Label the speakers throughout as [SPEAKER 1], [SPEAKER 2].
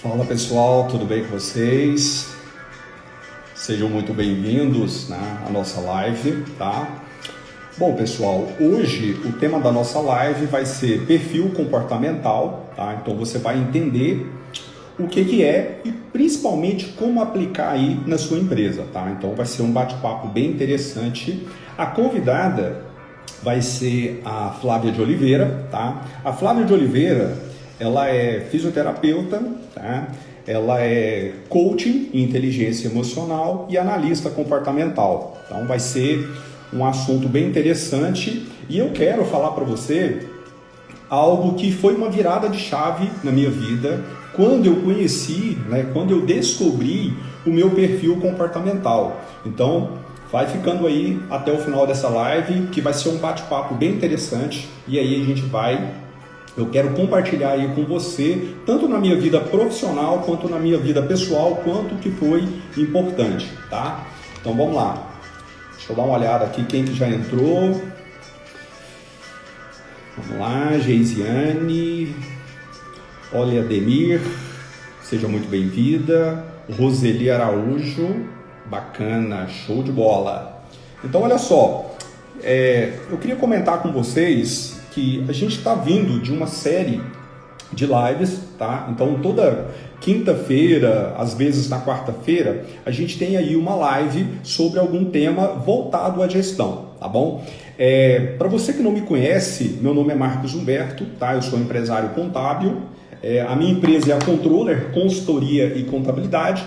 [SPEAKER 1] Fala pessoal, tudo bem com vocês? Sejam muito bem-vindos, né, à nossa live, tá? Bom pessoal, hoje o tema da nossa live vai ser perfil comportamental, tá? Então você vai entender o que é e principalmente como aplicar aí na sua empresa, tá? Então vai ser um bate-papo bem interessante. A convidada vai ser a Flávia de Oliveira, tá? A Flávia de Oliveira, ela é fisioterapeuta, tá? Ela é coaching em inteligência emocional e analista comportamental. Então vai ser um assunto bem interessante e eu quero falar para você algo que foi uma virada de chave na minha vida quando eu conheci, né, quando eu descobri o meu perfil comportamental. Então, vai ficando aí até o final dessa live, que vai ser um bate-papo bem interessante. E aí eu quero compartilhar aí com você, tanto na minha vida profissional, quanto na minha vida pessoal, quanto que foi importante, tá? Então vamos lá. Deixa eu dar uma olhada aqui quem que já entrou. Vamos lá, Geisiane, olha, Ademir, seja muito bem-vinda. Roseli Araújo, bacana, show de bola. Então, olha só, eu queria comentar com vocês que a gente está vindo de uma série de lives, tá? Então, toda quinta-feira, às vezes na quarta-feira, a gente tem aí uma live sobre algum tema voltado à gestão, tá bom? Para você que não me conhece, meu nome é Marcos Humberto, tá? Eu sou empresário contábil, a minha empresa é a Controller, Consultoria e Contabilidade,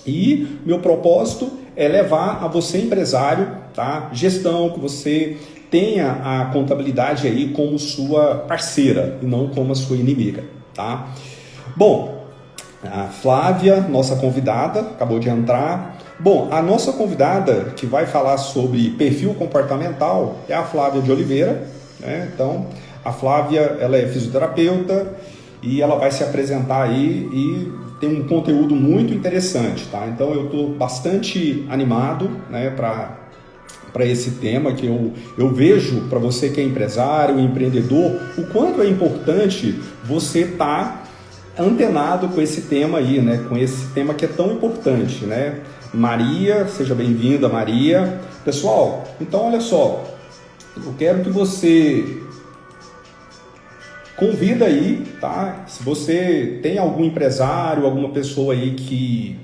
[SPEAKER 1] e meu propósito é levar a você, empresário, tá? Gestão, que você tenha a contabilidade aí como sua parceira e não como a sua inimiga, tá? Bom, a Flávia, nossa convidada, acabou de entrar. Bom, a nossa convidada que vai falar sobre perfil comportamental é a Flávia de Oliveira, né? Então, a Flávia, ela é fisioterapeuta e ela vai se apresentar aí e tem um conteúdo muito interessante, tá? Então, eu estou bastante animado, né, para esse tema que eu vejo para você que é empresário, empreendedor, o quanto é importante você estar antenado com esse tema aí, né? Com esse tema que é tão importante, né? Maria, seja bem-vinda, Maria. Pessoal, então olha só, eu quero que você convida aí, tá? Se você tem algum empresário, alguma pessoa aí que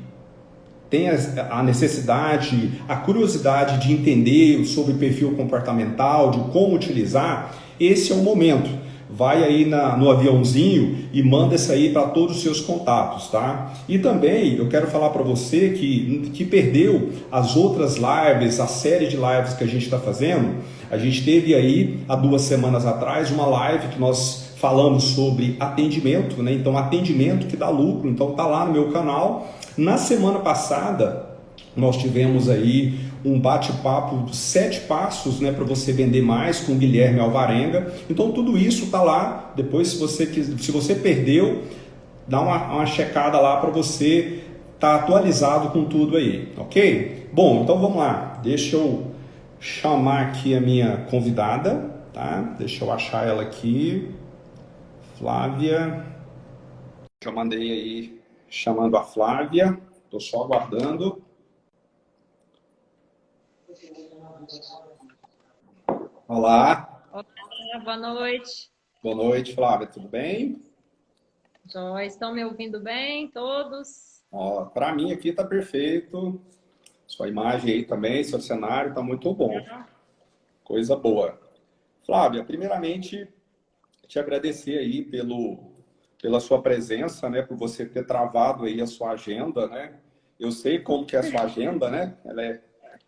[SPEAKER 1] tem a necessidade, a curiosidade de entender sobre perfil comportamental, de como utilizar, esse é o momento. Vai aí no aviãozinho e manda isso aí para todos os seus contatos, tá? E também eu quero falar para você que perdeu as outras lives, a série de lives que a gente está fazendo. A gente teve aí, há 2 semanas atrás, uma live que nós falamos sobre atendimento, né? Então, atendimento que dá lucro, então tá lá no meu canal. Na semana passada, nós tivemos aí um bate-papo de 7 passos, né, para você vender mais com o Guilherme Alvarenga. Então tudo isso está lá. Depois, se você perdeu, dá uma checada lá para você estar atualizado com tudo aí, ok? Bom, então vamos lá. Deixa eu chamar aqui a minha convidada, tá? Deixa eu achar ela aqui. Flávia. Eu mandei aí chamando a Flávia. Estou só aguardando. Olá.
[SPEAKER 2] Olá, boa noite.
[SPEAKER 1] Boa noite, Flávia. Tudo bem?
[SPEAKER 2] Joia, estão me ouvindo bem, todos?
[SPEAKER 1] Ó, para mim aqui tá perfeito. Sua imagem aí também, seu cenário tá muito bom. Coisa boa. Flávia, primeiramente, te agradecer aí pela sua presença, né? Por você ter travado aí a sua agenda, né? Eu sei como que é a sua agenda, né? Ela é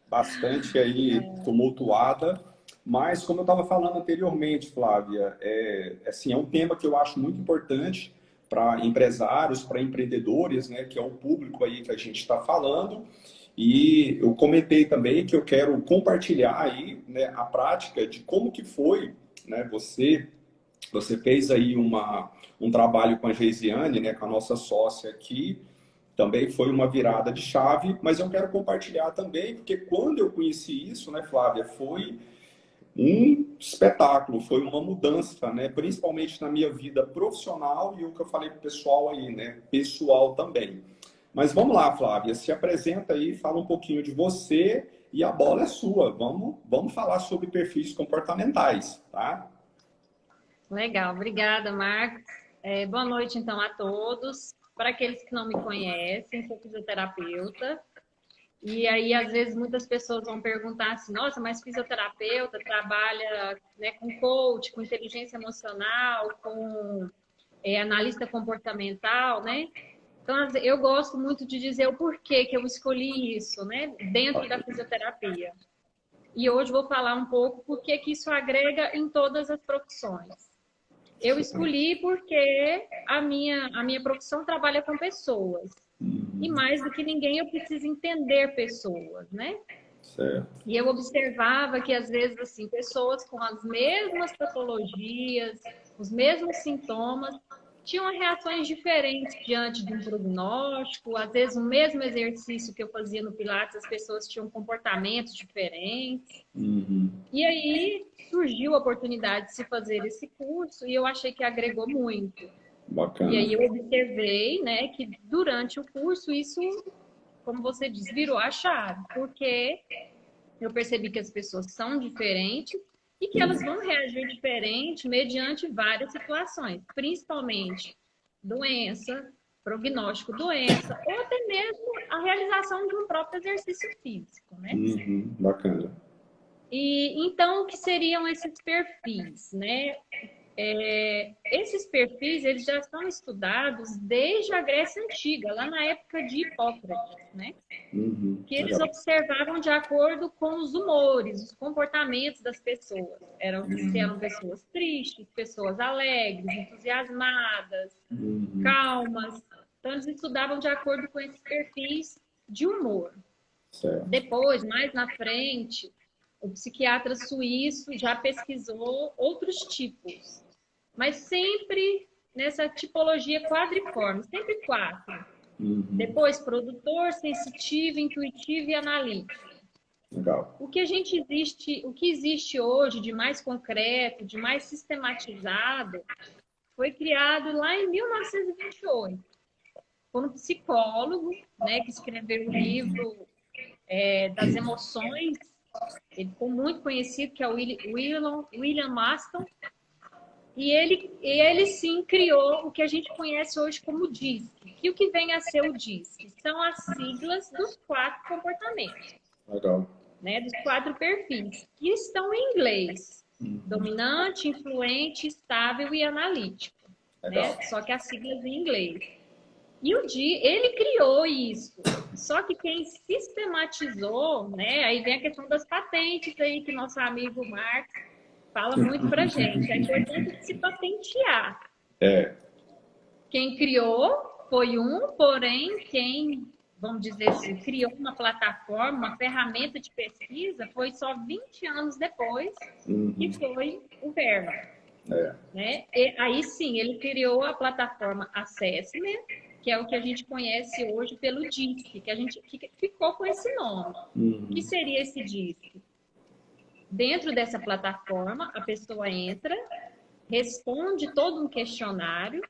[SPEAKER 1] bastante aí tumultuada. Mas, como eu estava falando anteriormente, Flávia, assim, é um tema que eu acho muito importante para empresários, para empreendedores, né, que é o público aí que a gente está falando. E eu comentei também que eu quero compartilhar aí, né, a prática de como que foi, né, você fez aí um trabalho com a Geisiane, né, com a nossa sócia aqui, também foi uma virada de chave, mas eu quero compartilhar também, porque quando eu conheci isso, né, Flávia, foi Um espetáculo, foi uma mudança, né? Principalmente na minha vida profissional e o que eu falei pro pessoal aí, né? Pessoal também. Mas vamos lá, Flávia, se apresenta aí, fala um pouquinho de você e a bola é sua. Vamos falar sobre perfis comportamentais, tá?
[SPEAKER 2] Legal, obrigada, Marcos. Boa noite, então, a todos. Para aqueles que não me conhecem, sou fisioterapeuta. E aí, às vezes, muitas pessoas vão perguntar assim, nossa, mas fisioterapeuta trabalha, né, com coach, com inteligência emocional, com analista comportamental, né? Então, eu gosto muito de dizer o porquê que eu escolhi isso, né, dentro da fisioterapia. E hoje vou falar um pouco porque que isso agrega em todas as profissões. Eu escolhi porque a minha profissão trabalha com pessoas. E mais do que ninguém, eu preciso entender pessoas, né?
[SPEAKER 1] Certo.
[SPEAKER 2] E eu observava que, às vezes, assim, pessoas com as mesmas patologias, os mesmos sintomas, tinham reações diferentes diante de um prognóstico. Às vezes, o mesmo exercício que eu fazia no Pilates, as pessoas tinham comportamentos diferentes. E aí surgiu a oportunidade de se fazer esse curso e eu achei que agregou muito.
[SPEAKER 1] Bacana.
[SPEAKER 2] E aí eu observei, né, que durante o curso isso, como você diz, virou a chave, porque eu percebi que as pessoas são diferentes e que elas vão reagir diferente mediante várias situações, principalmente doença, prognóstico doença, ou até mesmo a realização de um próprio exercício físico, né?
[SPEAKER 1] Bacana.
[SPEAKER 2] E então, o que seriam esses perfis, né? Esses perfis, eles já estão estudados desde a Grécia Antiga, lá na época de Hipócrates, né? Que eles observavam de acordo com os humores, os comportamentos das pessoas. Se eram pessoas tristes, pessoas alegres, entusiasmadas, calmas. Então, eles estudavam de acordo com esses perfis de humor.
[SPEAKER 1] Certo.
[SPEAKER 2] Depois, mais na frente, o psiquiatra suíço já pesquisou outros tipos, mas sempre nessa tipologia quadriforme, sempre 4. Depois, produtor, sensitivo, intuitivo e analítico.
[SPEAKER 1] Legal.
[SPEAKER 2] O que existe hoje de mais concreto, de mais sistematizado, foi criado lá em 1928 por um psicólogo, né, que escreveu o livro das emoções. Ele ficou muito conhecido, que é o William Maston. E ele sim criou o que a gente conhece hoje como DISC. E o que vem a ser o DISC? São as siglas dos 4 comportamentos.
[SPEAKER 1] Legal.
[SPEAKER 2] Né, dos 4 perfis, que estão em inglês. Dominante, influente, estável e analítico. Né? Só que as siglas em inglês. E ele criou isso. Só que quem sistematizou, né? Aí vem a questão das patentes aí, que nosso amigo Marcos fala muito pra gente. É importante se patentear. Quem criou foi porém quem, vamos dizer assim, criou uma plataforma, uma ferramenta de pesquisa, foi só 20 anos depois, que foi o Vernon. Né? E aí sim, ele criou a plataforma Assessment, que é o que a gente conhece hoje pelo DISC, que ficou com esse nome. O que seria esse DISC? Dentro dessa plataforma, a pessoa entra, responde todo um questionário,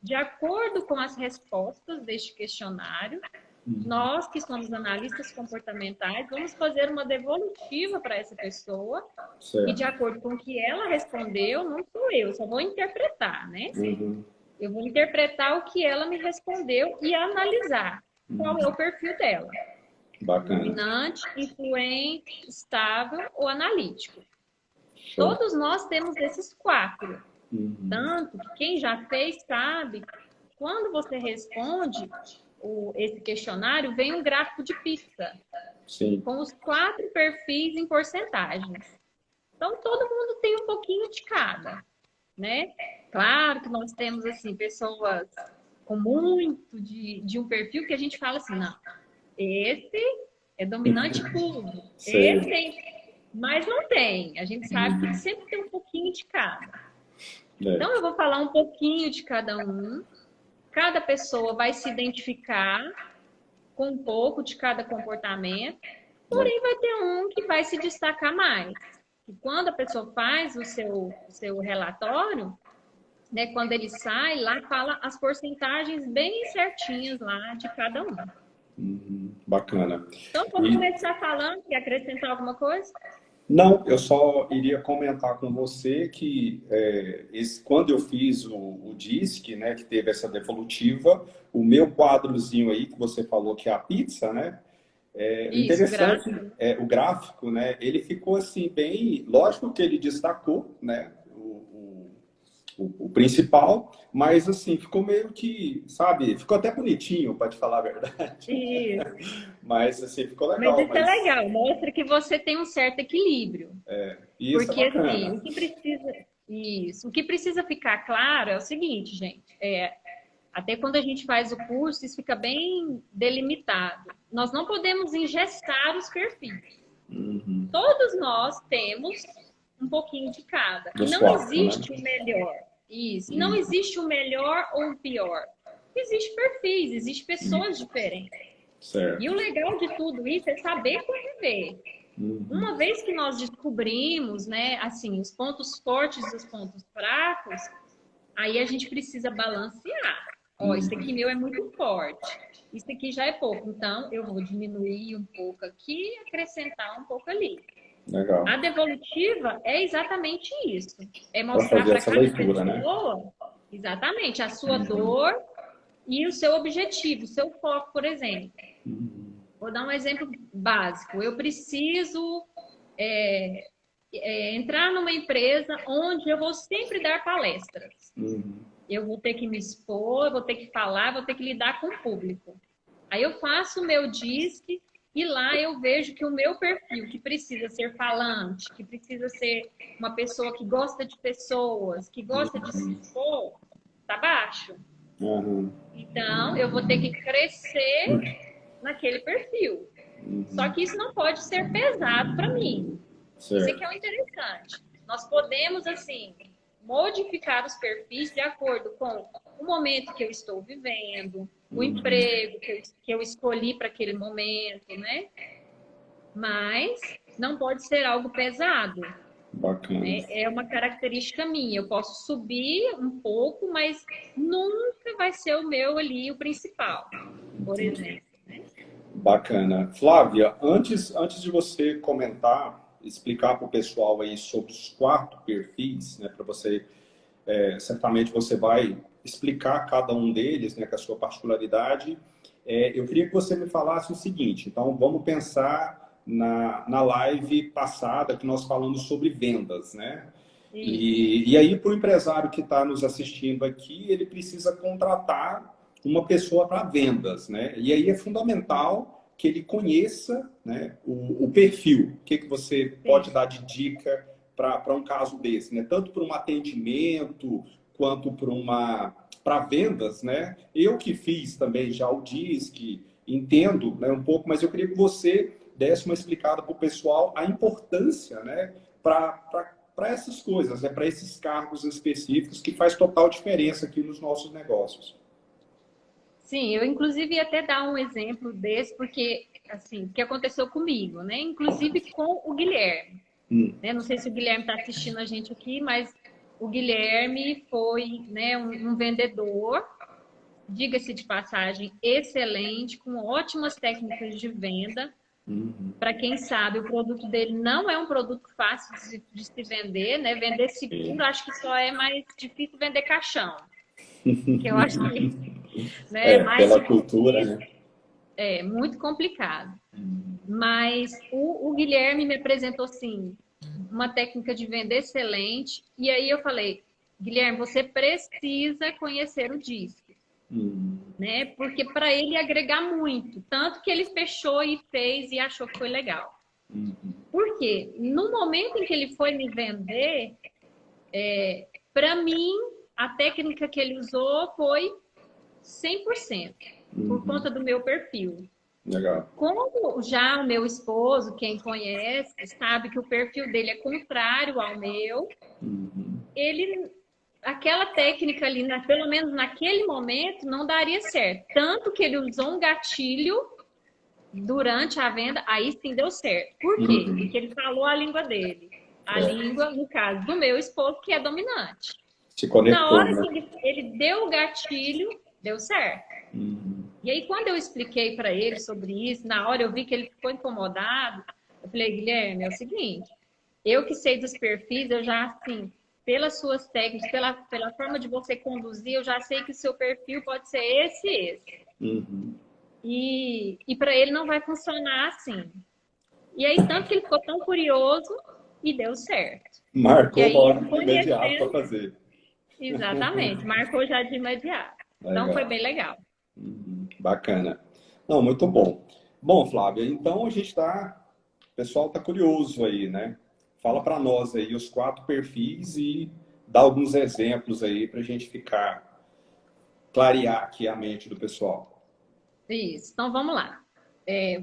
[SPEAKER 2] de acordo com as respostas deste questionário, nós que somos analistas comportamentais, vamos fazer uma devolutiva para essa pessoa, certo. E de acordo com o que ela respondeu, não sou eu, só vou interpretar, né? Eu vou interpretar o que ela me respondeu e analisar qual é o perfil dela.
[SPEAKER 1] Bacana.
[SPEAKER 2] Dominante, influente, estável ou analítico. Show. Todos nós temos esses 4. Tanto que quem já fez sabe, quando você responde esse questionário, vem um gráfico de pizza.
[SPEAKER 1] Sim.
[SPEAKER 2] Com os 4 perfis em porcentagens. Então, todo mundo tem um pouquinho de cada, né? Claro que nós temos, assim, pessoas com muito de um perfil que a gente fala assim, não, esse é dominante puro, esse tem, mas não tem. A gente sabe que sempre tem um pouquinho de cada. Então, eu vou falar um pouquinho de cada um. Cada pessoa vai se identificar com um pouco de cada comportamento, porém vai ter um que vai se destacar mais. que quando a pessoa faz o seu relatório, né, quando ele sai, lá fala as porcentagens bem certinhas lá de cada um.
[SPEAKER 1] Bacana.
[SPEAKER 2] Então, vou começar falando, quer acrescentar alguma coisa?
[SPEAKER 1] Não, eu só iria comentar com você que quando eu fiz o DISC, né, que teve essa devolutiva, o meu quadrozinho aí, que você falou que é a pizza, né?
[SPEAKER 2] Isso,
[SPEAKER 1] Interessante, o gráfico, né? Ele ficou assim bem... Lógico que ele destacou, né? O principal, mas assim, ficou meio que, sabe, ficou até bonitinho, para te falar a verdade.
[SPEAKER 2] Isso.
[SPEAKER 1] Mas assim, ficou
[SPEAKER 2] Mas
[SPEAKER 1] legal.
[SPEAKER 2] isso é legal, mostra que você tem um certo equilíbrio.
[SPEAKER 1] Isso
[SPEAKER 2] Porque
[SPEAKER 1] é bacana.
[SPEAKER 2] assim, o que precisa ficar claro é o seguinte, gente, até quando a gente faz o curso, isso fica bem delimitado. Nós não podemos engessar os perfis. Todos nós temos um pouquinho de cada. E não existe o melhor. Isso. E não existe o melhor ou o pior. Existem perfis, existem pessoas diferentes.
[SPEAKER 1] Certo.
[SPEAKER 2] E o legal de tudo isso é saber conviver. Uma vez que nós descobrimos, né, assim, os pontos fortes e os pontos fracos, aí a gente precisa balancear. Ó, isso aqui meu é muito forte. Isso aqui já é pouco. Então, eu vou diminuir um pouco aqui e acrescentar um pouco ali.
[SPEAKER 1] Legal.
[SPEAKER 2] A devolutiva é exatamente isso. É mostrar para cada
[SPEAKER 1] leitura,
[SPEAKER 2] pessoa, né? Exatamente, a sua dor e o seu objetivo, o seu foco, por exemplo. Vou dar um exemplo básico. Eu preciso entrar numa empresa onde eu vou sempre dar palestras. Eu vou ter que me expor, vou ter que falar, vou ter que lidar com o público. Aí eu faço o meu DISC e lá eu vejo que o meu perfil, que precisa ser falante, que precisa ser uma pessoa que gosta de pessoas, que gosta de se expor, tá baixo. Então, eu vou ter que crescer naquele perfil. Só que isso não pode ser pesado para mim. Certo. Isso aqui é o interessante. Nós podemos, assim, modificar os perfis de acordo com o momento que eu estou vivendo, o emprego que eu escolhi para aquele momento, né? Mas não pode ser algo pesado.
[SPEAKER 1] Bacana.
[SPEAKER 2] É uma característica minha. Eu posso subir um pouco, mas nunca vai ser o meu ali, o principal, por exemplo. Né?
[SPEAKER 1] Bacana. Flávia, antes de você comentar, explicar para o pessoal aí sobre os 4 perfis, né, para você, certamente você vai explicar cada um deles, né, com a sua particularidade. Eu queria que você me falasse o seguinte, então vamos pensar na live passada que nós falamos sobre vendas, né? E aí, para o empresário que está nos assistindo aqui, ele precisa contratar uma pessoa para vendas, né? E aí é fundamental que ele conheça, né, o perfil. O que você pode dar de dica para um caso desse, né? Tanto para um atendimento quanto para vendas, né? Eu que fiz também já o DISC, entendo, né, um pouco, mas eu queria que você desse uma explicada para o pessoal a importância, né, para essas coisas, né, para esses cargos específicos que faz total diferença aqui nos nossos negócios.
[SPEAKER 2] Sim, eu inclusive ia até dar um exemplo desse, porque, assim, o que aconteceu comigo, né? Inclusive com o Guilherme. Né? Não sei se o Guilherme está assistindo a gente aqui, mas o Guilherme foi, né, um vendedor, diga-se de passagem, excelente, com ótimas técnicas de venda. Para quem sabe, o produto dele não é um produto fácil de se vender, né? Vender seguro, acho que só é mais difícil vender caixão. Que eu acho que... Né, mais
[SPEAKER 1] pela cultura, né?
[SPEAKER 2] É muito complicado. Mas o Guilherme me apresentou, sim, uma técnica de venda excelente. E aí eu falei, Guilherme, você precisa conhecer o DISC. Né? Porque para ele agregar muito. Tanto que ele fechou e fez e achou que foi legal. Por quê? No momento em que ele foi me vender, para mim, a técnica que ele usou foi 100%, por conta do meu perfil.
[SPEAKER 1] Legal.
[SPEAKER 2] Como já o meu esposo, quem conhece, sabe que o perfil dele é contrário ao meu, aquela técnica ali, pelo menos naquele momento, não daria certo. Tanto que ele usou um gatilho durante a venda, aí sim deu certo. Por quê? Porque ele falou a língua dele. a língua, no caso do meu esposo, que é dominante.
[SPEAKER 1] Se conectou,
[SPEAKER 2] na hora
[SPEAKER 1] né?
[SPEAKER 2] que ele deu o gatilho, deu certo. E aí, quando eu expliquei para ele sobre isso, na hora eu vi que ele ficou incomodado, eu falei, Guilherme, é o seguinte, eu que sei dos perfis, eu já, assim, pelas suas técnicas, pela forma de você conduzir, eu já sei que o seu perfil pode ser esse e esse. E para ele não vai funcionar assim. E aí, tanto que ele ficou tão curioso e deu certo.
[SPEAKER 1] Marcou
[SPEAKER 2] e aí,
[SPEAKER 1] logo imediato para fazer.
[SPEAKER 2] Exatamente, marcou já de imediato. Legal. Então, foi bem legal.
[SPEAKER 1] Bacana. Não, muito bom. Bom, Flávia, então a gente está... O pessoal está curioso aí, né? Fala para nós aí os 4 perfis e dá alguns exemplos aí para a gente clarear aqui a mente do pessoal.
[SPEAKER 2] Isso, então vamos lá.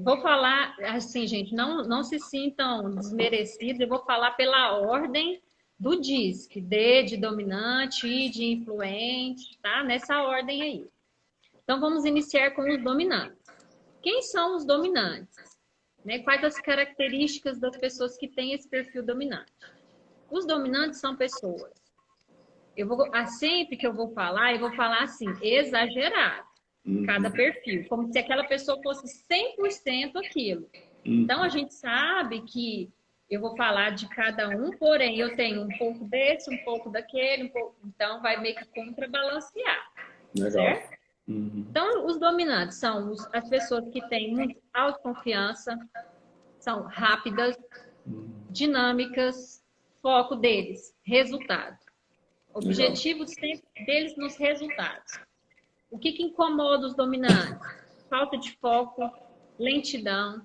[SPEAKER 2] Vou falar assim, gente, não se sintam desmerecidos, eu vou falar pela ordem do DISC, D de dominante, I de influente, tá? Nessa ordem aí. Então vamos iniciar com os dominantes. Quem são os dominantes? Né? Quais as características das pessoas que têm esse perfil dominante? Os dominantes são pessoas. Sempre que eu vou falar assim, exagerado. Cada perfil, como se aquela pessoa fosse 100% aquilo. Então, a gente sabe que eu vou falar de cada um, porém, eu tenho um pouco desse, um pouco daquele, então vai meio que contrabalancear.
[SPEAKER 1] Legal.
[SPEAKER 2] Certo? Então, os dominantes são as pessoas que têm muita autoconfiança, são rápidas, dinâmicas, foco deles, resultado. Objetivo sempre deles nos resultados. O que incomoda os dominantes? Falta de foco, lentidão,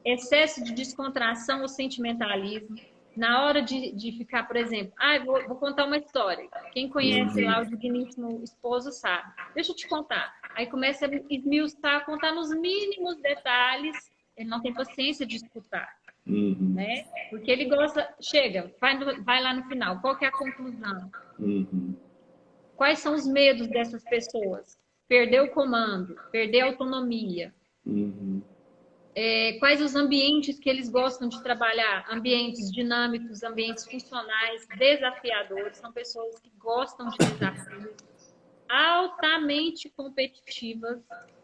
[SPEAKER 2] excesso de descontração ou sentimentalismo. Na hora de ficar, por exemplo, vou contar uma história. Quem conhece lá o digníssimo esposo sabe. Deixa eu te contar. Aí começa a esmiuçar, contar nos mínimos detalhes. Ele não tem paciência de escutar. Né? Porque ele gosta... Chega, vai lá no final. Qual que é a conclusão? Quais são os medos dessas pessoas? Perder o comando, perder a autonomia. Quais os ambientes que eles gostam de trabalhar? Ambientes dinâmicos, ambientes funcionais, desafiadores. São pessoas que gostam de desafios, altamente competitivas,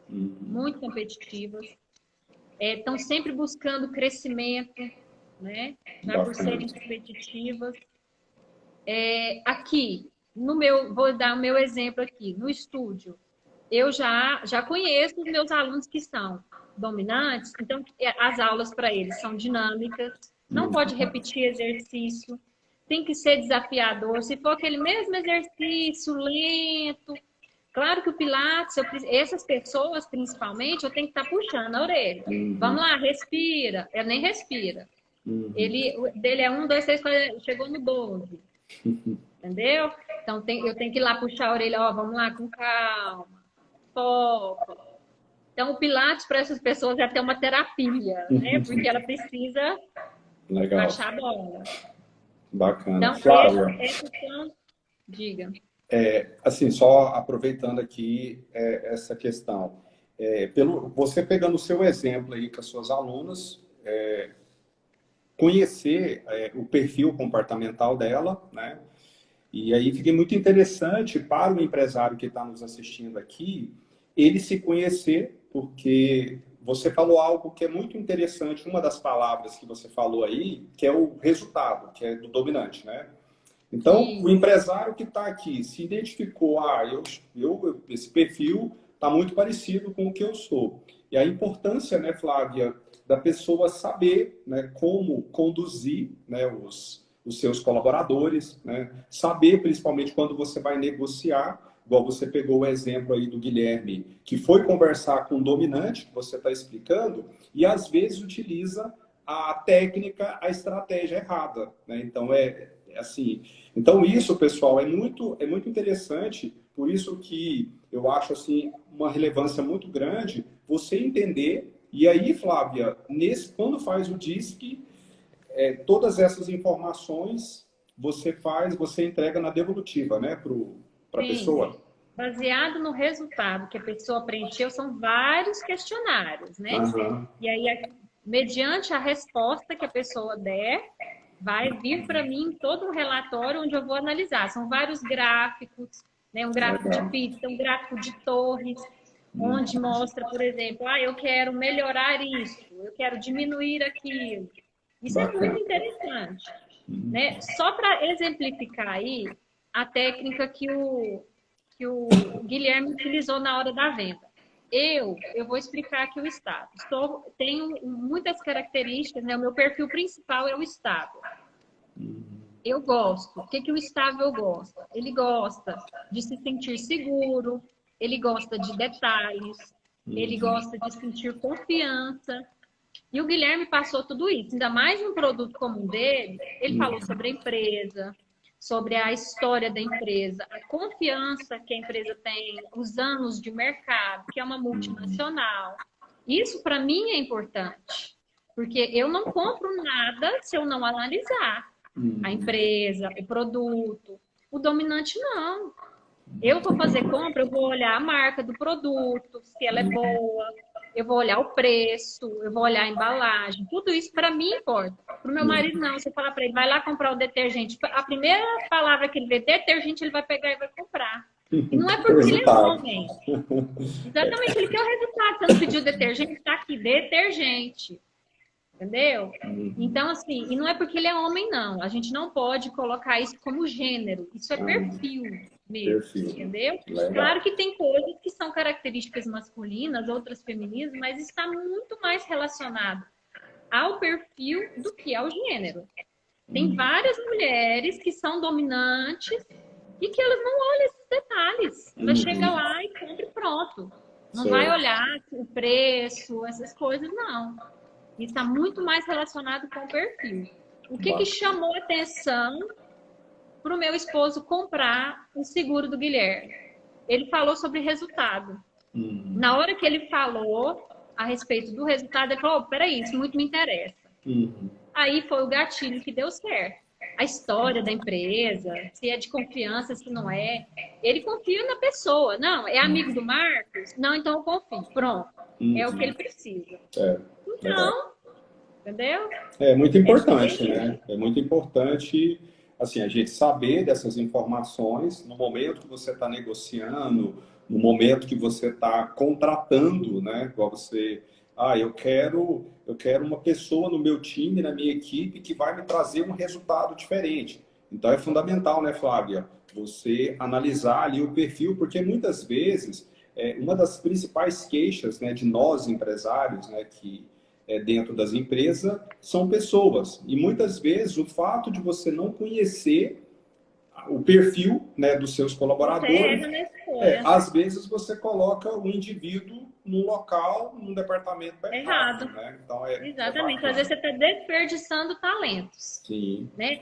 [SPEAKER 2] muito competitivas. Estão sempre buscando crescimento, né? Já por serem competitivas. Aqui, vou dar o meu exemplo aqui, no estúdio. Eu já conheço os meus alunos que são dominantes, então as aulas para eles são dinâmicas, não pode repetir exercício, tem que ser desafiador. Se for aquele mesmo exercício lento, claro que o Pilates, essas pessoas principalmente, eu tenho que estar puxando a orelha. Vamos lá, respira. Ela nem respira. Dele é 1, 2, 3, 4, chegou no 12. Entendeu? Então eu tenho que ir lá puxar a orelha, vamos lá, com calma. Foco. Então, o Pilates para essas pessoas é até uma terapia, né? Porque ela precisa baixar a bola.
[SPEAKER 1] Bacana.
[SPEAKER 2] Então,
[SPEAKER 1] Flávia,
[SPEAKER 2] diga.
[SPEAKER 1] Assim, só aproveitando aqui essa questão. Você pegando o seu exemplo aí com as suas alunas, conhecer o perfil comportamental dela, né? E aí fica muito interessante para o empresário que está nos assistindo aqui, ele se conhecer, porque você falou algo que é muito interessante, uma das palavras que você falou aí, que é o resultado, que é do dominante, né? Então, o empresário que está aqui se identificou, esse perfil está muito parecido com o que eu sou. E a importância, né, Flávia, da pessoa saber, né, como conduzir, né, os seus colaboradores, né? Saber, principalmente, quando você vai negociar, igual você pegou o exemplo aí do Guilherme, que foi conversar com o dominante, que você está explicando, e às vezes utiliza a técnica, a estratégia errada, né? Então, assim... Então, isso, pessoal, é muito interessante, por isso que eu acho, assim, uma relevância muito grande você entender. E aí, Flávia, quando faz o DISC, todas essas informações você entrega na devolutiva, né, para a pessoa.
[SPEAKER 2] Baseado no resultado que a pessoa preencheu, são vários questionários, né? E aí, mediante a resposta que a pessoa der, vai vir para mim todo um relatório onde eu vou analisar. São vários gráficos, né? Um gráfico de pizza, um gráfico de torres, onde mostra, por exemplo, eu quero melhorar isso, eu quero diminuir aquilo. Isso é muito interessante, né? Só para exemplificar aí a técnica que o Guilherme utilizou na hora da venda. Eu vou explicar aqui o estado. Tenho muitas características, né? O meu perfil principal é o estável. Eu gosto. O que o estável gosta? Ele gosta de se sentir seguro, ele gosta de detalhes, ele gosta de sentir confiança. E o Guilherme passou tudo isso. Ainda mais um produto como o dele, ele falou sobre a empresa, sobre a história da empresa, a confiança que a empresa tem, os anos de mercado, que é uma multinacional. Isso, para mim, é importante. Porque eu não compro nada se eu não analisar a empresa, o produto. O dominante, não. Eu vou fazer compra, eu vou olhar a marca do produto, se ela é boa, eu vou olhar o preço, eu vou olhar a embalagem. Tudo isso para mim importa. Para o meu marido, não. Você fala para ele, vai lá comprar o detergente. A primeira palavra que ele vê, detergente, ele vai pegar e vai comprar. E não é porque ele é homem. Exatamente, ele quer o resultado. Você não pediu detergente, está aqui, detergente. Entendeu? Então, assim, e não é porque ele é homem, não. A gente não pode colocar isso como gênero. Isso é perfil mesmo, entendeu? Legal. Claro que tem coisas que são características masculinas, outras femininas, mas está muito mais relacionado ao perfil do que ao gênero. Tem várias mulheres que são dominantes e que elas não olham esses detalhes. Ela chega lá e compra e pronto. Não vai olhar o preço, essas coisas, não. Isso está muito mais relacionado com o perfil. O que chamou a atenção para o meu esposo comprar o seguro do Guilherme? Ele falou sobre resultado. Na hora que ele falou a respeito do resultado, ele falou, peraí, isso muito me interessa. Aí foi o gatilho que deu certo. A história da empresa, se é de confiança, se não é. Ele confia na pessoa. Não, é amigo do Marcos? Não, então eu confio. Pronto. É o que ele precisa. Então, entendeu?
[SPEAKER 1] É muito importante, né? É muito importante, assim, a gente saber dessas informações no momento que você está negociando, no momento que você está contratando, né? Igual você, eu quero uma pessoa no meu time, na minha equipe, que vai me trazer um resultado diferente. Então é fundamental, né, Flávia? Você analisar ali o perfil, porque muitas vezes uma das principais queixas, né, de nós empresários, né, que dentro das empresas, são pessoas. E muitas vezes o fato de você não conhecer o perfil, né, dos seus colaboradores, às vezes você coloca o indivíduo num local, num departamento
[SPEAKER 2] errado.
[SPEAKER 1] Né? Então,
[SPEAKER 2] exatamente. Às vezes você está desperdiçando talentos.
[SPEAKER 1] Sim.
[SPEAKER 2] Né?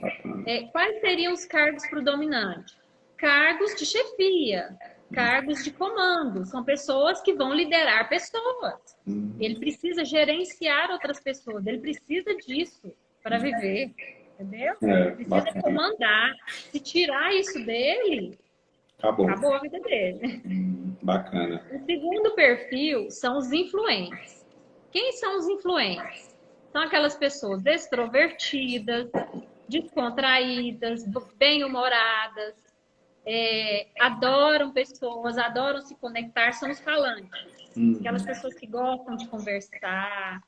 [SPEAKER 2] Quais seriam os cargos para o dominante? Cargos de chefia, cargos de comando. São pessoas que vão liderar pessoas. Ele precisa gerenciar outras pessoas. Ele precisa disso para viver. Entendeu? Ele precisa comandar. Se tirar isso dele, acabou a vida dele.
[SPEAKER 1] Bacana.
[SPEAKER 2] O segundo perfil são os influentes. Quem são os influentes? São aquelas pessoas extrovertidas, descontraídas, bem-humoradas, adoram pessoas, adoram se conectar, são os falantes. Aquelas pessoas que gostam de conversar.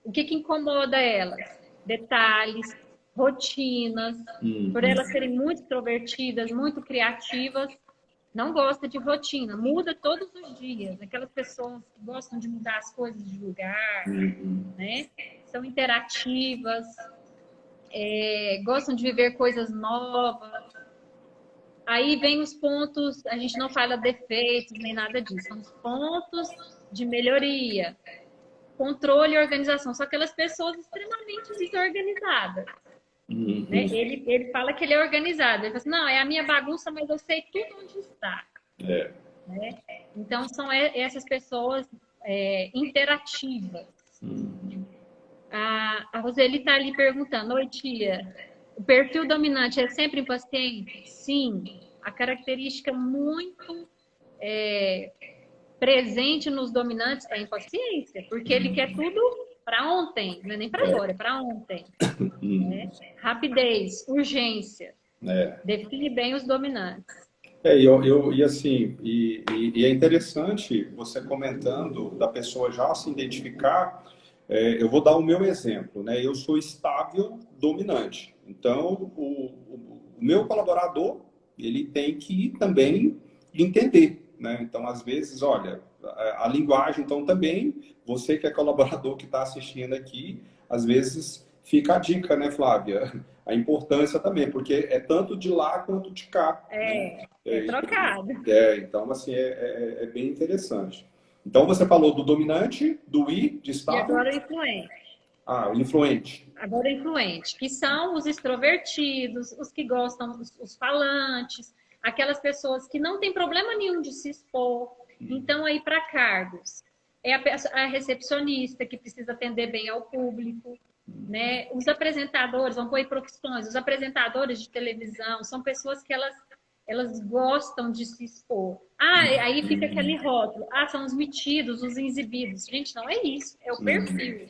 [SPEAKER 2] O que incomoda elas? Detalhes, rotinas. Por elas serem muito extrovertidas, muito criativas, não gosta de rotina, muda todos os dias. Aquelas pessoas que gostam de mudar as coisas de lugar, né? São interativas, gostam de viver coisas novas. Aí vem os pontos, a gente não fala defeitos nem nada disso, são os pontos de melhoria. Controle e organização, são aquelas pessoas extremamente desorganizadas. Né? Ele fala que ele é organizado. Ele fala assim, não, é a minha bagunça, mas eu sei tudo onde está. Né? Então, são essas pessoas interativas. A Roseli está ali perguntando, oi tia, o perfil dominante é sempre impaciente? Sim. A característica muito presente nos dominantes é a impaciência, porque ele quer tudo para ontem, não é nem para agora, é para ontem. Né? Rapidez, urgência. Define bem os dominantes.
[SPEAKER 1] E é interessante você comentando da pessoa já se identificar. Eu vou dar o meu exemplo, né? Eu sou estável dominante. Então, o meu colaborador, ele tem que também entender, né? Então, às vezes, olha, a linguagem, então, também, você que é colaborador que está assistindo aqui, às vezes fica a dica, né, Flávia? A importância também, porque é tanto de lá quanto de cá.
[SPEAKER 2] É trocado.
[SPEAKER 1] Então, assim, é bem interessante. Então, você falou do dominante, do I, de estável.
[SPEAKER 2] E agora o influente.
[SPEAKER 1] O influente.
[SPEAKER 2] Agora o influente, que são os extrovertidos, os que gostam, os falantes, aquelas pessoas que não têm problema nenhum de se expor. Então, aí para cargos, é a recepcionista que precisa atender bem ao público, né? Os apresentadores, vamos pôr aí profissões, os apresentadores de televisão são pessoas que elas gostam de se expor. Aí fica aquele rótulo. São os metidos, os exibidos. Gente, não é isso. É o perfil.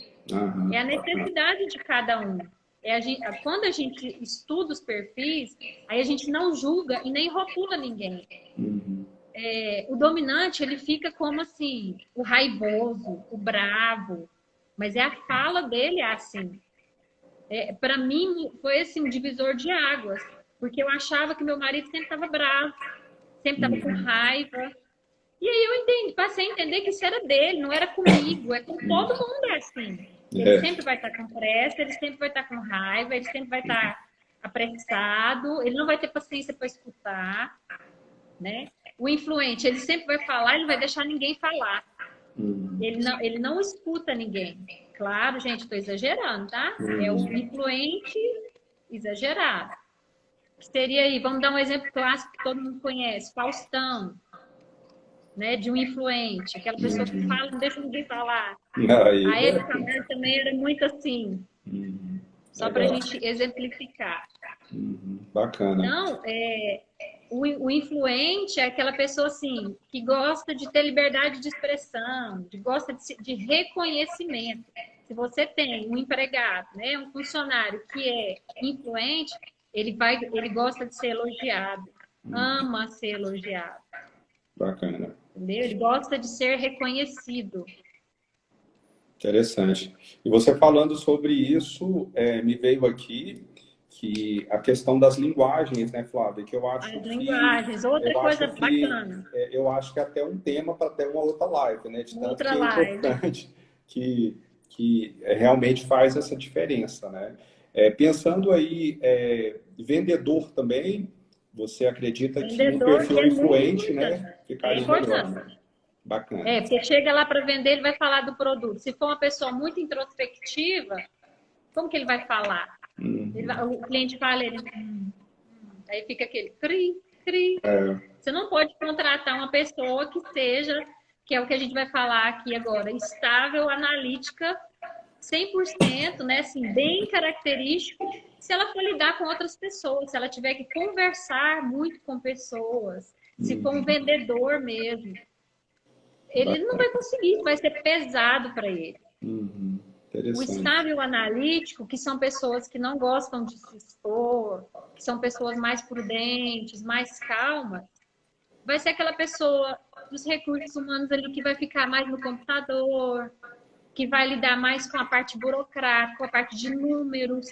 [SPEAKER 2] É a necessidade de cada um. Quando a gente estuda os perfis, aí a gente não julga e nem rotula ninguém. O dominante, ele fica como assim, o raivoso, o bravo. Mas a fala dele é assim. Para mim, foi assim, um divisor de águas. Porque eu achava que meu marido sempre estava bravo, sempre estava com raiva. E aí eu passei a entender que isso era dele, não era comigo, é com todo mundo assim. Ele sempre vai estar com pressa, ele sempre vai estar com raiva, ele sempre vai estar apressado, ele não vai ter paciência para escutar, né? O influente, ele sempre vai falar, ele não vai deixar ninguém falar. Ele não escuta ninguém. Claro, gente, estou exagerando, tá? É o influente exagerado. Que seria aí, vamos dar um exemplo clássico que todo mundo conhece, Faustão, né, de um influente, aquela pessoa que fala, não deixa ninguém falar. A Hebe Camargo também era muito assim, só para a gente exemplificar.
[SPEAKER 1] Bacana.
[SPEAKER 2] Então, o influente é aquela pessoa assim, que gosta de ter liberdade de expressão, gosta de reconhecimento. Se você tem um empregado, né, um funcionário que é influente, ele gosta de ser elogiado, ama ser elogiado.
[SPEAKER 1] Bacana.
[SPEAKER 2] Entendeu? Ele gosta de ser reconhecido.
[SPEAKER 1] Interessante. E você falando sobre isso, me veio aqui que a questão das linguagens, né, Flávia? Que eu acho
[SPEAKER 2] As linguagens, outra coisa bacana.
[SPEAKER 1] Eu acho que é até um tema para ter uma outra live, né? De tanto
[SPEAKER 2] outra
[SPEAKER 1] que é
[SPEAKER 2] live.
[SPEAKER 1] importante, que realmente faz essa diferença, né? Pensando aí, vendedor também, você acredita que um perfil influente, né?
[SPEAKER 2] Ficaria melhor, né?
[SPEAKER 1] Bacana.
[SPEAKER 2] Porque chega lá para vender, ele vai falar do produto. Se for uma pessoa muito introspectiva, como que ele vai falar? O cliente fala, aí fica aquele cri, cri. Você não pode contratar uma pessoa que é o que a gente vai falar aqui agora, estável, analítica, 100%, né, assim, bem característico, se ela for lidar com outras pessoas, se ela tiver que conversar muito com pessoas, se for um vendedor mesmo. Ele não vai conseguir, vai ser pesado para ele. O estável analítico, que são pessoas que não gostam de se expor, que são pessoas mais prudentes, mais calmas, vai ser aquela pessoa dos recursos humanos ali que vai ficar mais no computador, que vai lidar mais com a parte burocrática, com a parte de números,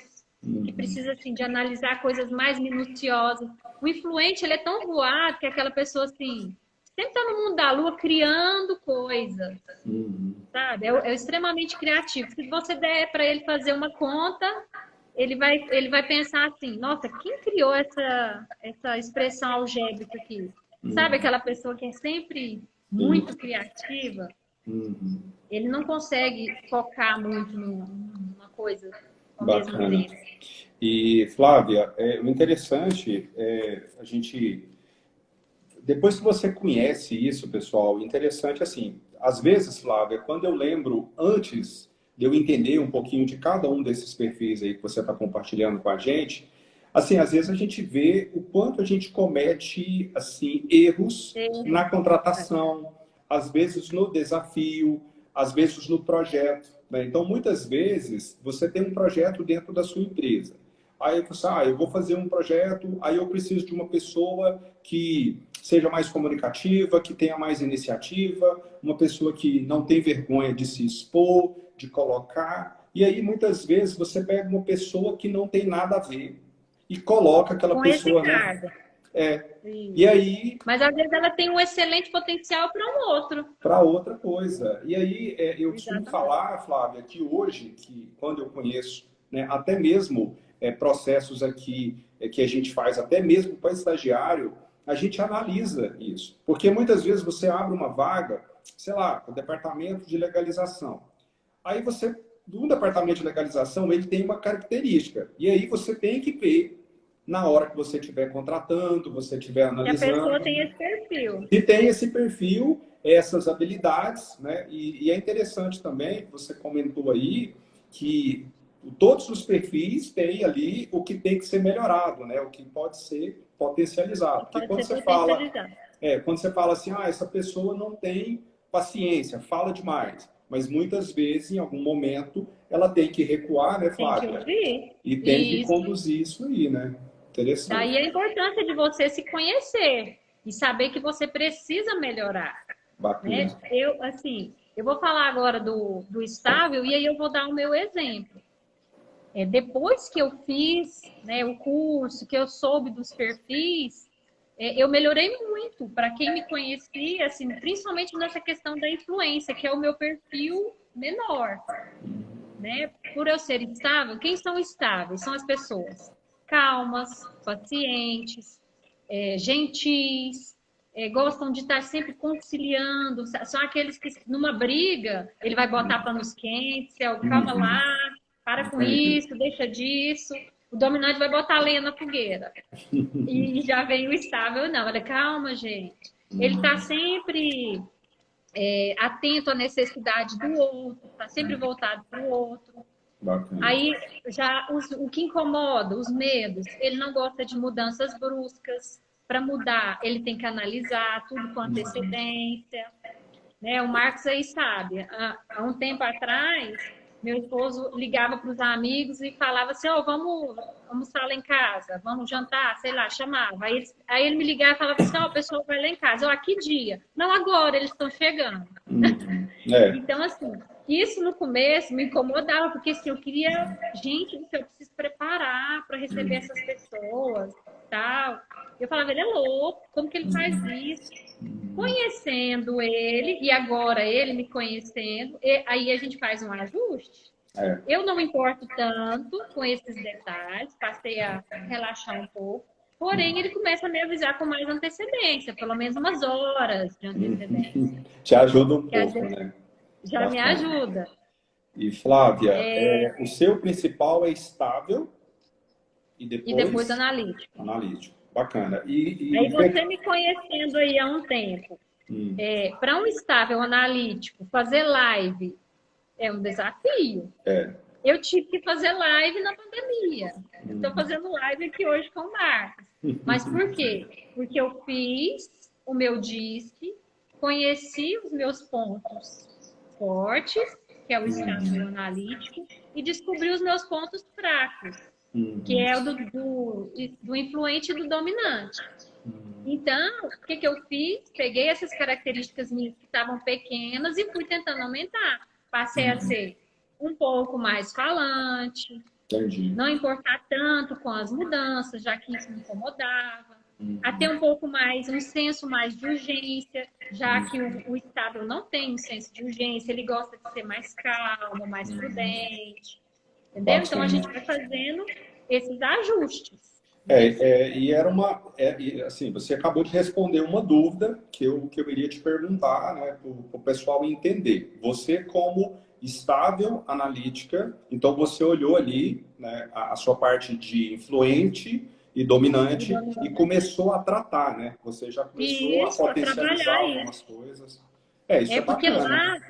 [SPEAKER 2] que precisa assim, de analisar coisas mais minuciosas. O influente, ele é tão voado que é aquela pessoa assim, sempre está no mundo da lua criando coisas, sabe? É extremamente criativo. Se você der para ele fazer uma conta, ele vai pensar assim, nossa, quem criou essa expressão algébrica aqui? Sabe aquela pessoa que é sempre muito criativa? Ele não consegue focar muito numa coisa ao mesmo tempo.
[SPEAKER 1] E, Flávia, o interessante é a gente... Depois que você conhece isso, pessoal, interessante assim, às vezes, Flávia, quando eu lembro, antes de eu entender um pouquinho de cada um desses perfis aí que você está compartilhando com a gente, assim, às vezes a gente vê o quanto a gente comete, assim, erros na contratação, às vezes no desafio, às vezes no projeto, né? Então, muitas vezes, você tem um projeto dentro da sua empresa. Aí você, eu vou fazer um projeto, aí eu preciso de uma pessoa que seja mais comunicativa, que tenha mais iniciativa, uma pessoa que não tem vergonha de se expor, de colocar. E aí, muitas vezes, você pega uma pessoa que não tem nada a ver e coloca aquela
[SPEAKER 2] Com
[SPEAKER 1] pessoa,
[SPEAKER 2] esse cargo.
[SPEAKER 1] né? E aí...
[SPEAKER 2] Mas às vezes ela tem um excelente potencial para um outro.
[SPEAKER 1] Para outra coisa. E aí, eu costumo
[SPEAKER 2] Exatamente.
[SPEAKER 1] falar, Flávia, que hoje, que quando eu conheço, né, até mesmo processos aqui que a gente faz, até mesmo para estagiário, a gente analisa isso. Porque muitas vezes você abre uma vaga, sei lá, o departamento de legalização. Aí você, do departamento de legalização, ele tem uma característica. E aí você tem que ver, na hora que você estiver contratando, você estiver analisando.
[SPEAKER 2] Que a pessoa tem esse perfil.
[SPEAKER 1] E tem esse perfil, essas habilidades, né? E é interessante também, você comentou aí, que todos os perfis têm ali o que tem que ser melhorado, né? O que pode ser potencializado. Porque quando você fala assim, essa pessoa não tem paciência, fala demais. Mas muitas vezes, em algum momento, ela tem que recuar, né, Flávia?
[SPEAKER 2] Tem que ouvir.
[SPEAKER 1] E tem que conduzir isso aí, né? Interessante.
[SPEAKER 2] Daí a importância de você se conhecer e saber que você precisa melhorar.
[SPEAKER 1] Bacana.
[SPEAKER 2] Né? Eu vou falar agora do estável e aí eu vou dar o meu exemplo. Depois que eu fiz, né, o curso, que eu soube dos perfis, eu melhorei muito. Para quem me conhecia, assim, principalmente nessa questão da influência, que é o meu perfil menor. Né? Por eu ser estável, quem são estáveis? São as pessoas calmas, pacientes, gentis, gostam de estar sempre conciliando. São aqueles que, numa briga, ele vai botar panos quentes, calma lá, para com isso, deixa disso. O dominante vai botar lenha na fogueira. E já vem o estável, não. Olha, calma, gente. Ele está sempre atento à necessidade do outro, está sempre voltado para o outro.
[SPEAKER 1] Bacana.
[SPEAKER 2] Aí, já o que incomoda, os medos, ele não gosta de mudanças bruscas. Para mudar, ele tem que analisar tudo com antecedência. Né? O Marcos aí sabe, há um tempo atrás, meu esposo ligava para os amigos e falava assim, vamos almoçar lá em casa, vamos jantar, sei lá, chamava. Aí ele me ligava e falava assim, o pessoal vai lá em casa. Que dia? Não, agora, eles estão chegando. Então, assim, isso no começo me incomodava, porque assim, eu queria, gente, eu preciso preparar para receber essas pessoas, tal. Eu falava, ele é louco, como que ele faz isso? Conhecendo ele, e agora ele me conhecendo, aí a gente faz um ajuste. Eu não me importo tanto com esses detalhes, passei a relaxar um pouco, porém ele começa a me avisar com mais antecedência, pelo menos umas horas de antecedência.
[SPEAKER 1] Te ajuda um pouco, né?
[SPEAKER 2] Já me ajuda.
[SPEAKER 1] E Flávia, o seu principal é estável e
[SPEAKER 2] depois analítico.
[SPEAKER 1] Analítico. Bacana.
[SPEAKER 2] Aí você me conhecendo aí há um tempo, para um estável analítico, fazer live é um desafio. Eu tive que fazer live na pandemia. Estou fazendo live aqui hoje com o Marcos. Mas por quê? Porque eu fiz o meu DISC, conheci os meus pontos fortes, que é o estável analítico, e descobri os meus pontos fracos, que é o do influente e do dominante. Então, o que eu fiz? Peguei essas características minhas que estavam pequenas e fui tentando aumentar. Passei a ser um pouco mais falante, não importar tanto com as mudanças, já que isso me incomodava, a ter um pouco mais, um senso mais de urgência, já que o estável não tem um senso de urgência, ele gosta de ser mais calmo, mais prudente, entendeu? Então, a gente vai fazendo esses ajustes.
[SPEAKER 1] E era assim, você acabou de responder uma dúvida que eu iria te perguntar, né, para o pessoal entender. Você, como estável analítica, então você olhou ali, né, a sua parte de influente e dominante e começou a tratar, né? Você já começou a potencializar algumas coisas. Isso é
[SPEAKER 2] porque
[SPEAKER 1] bacana.
[SPEAKER 2] Lá,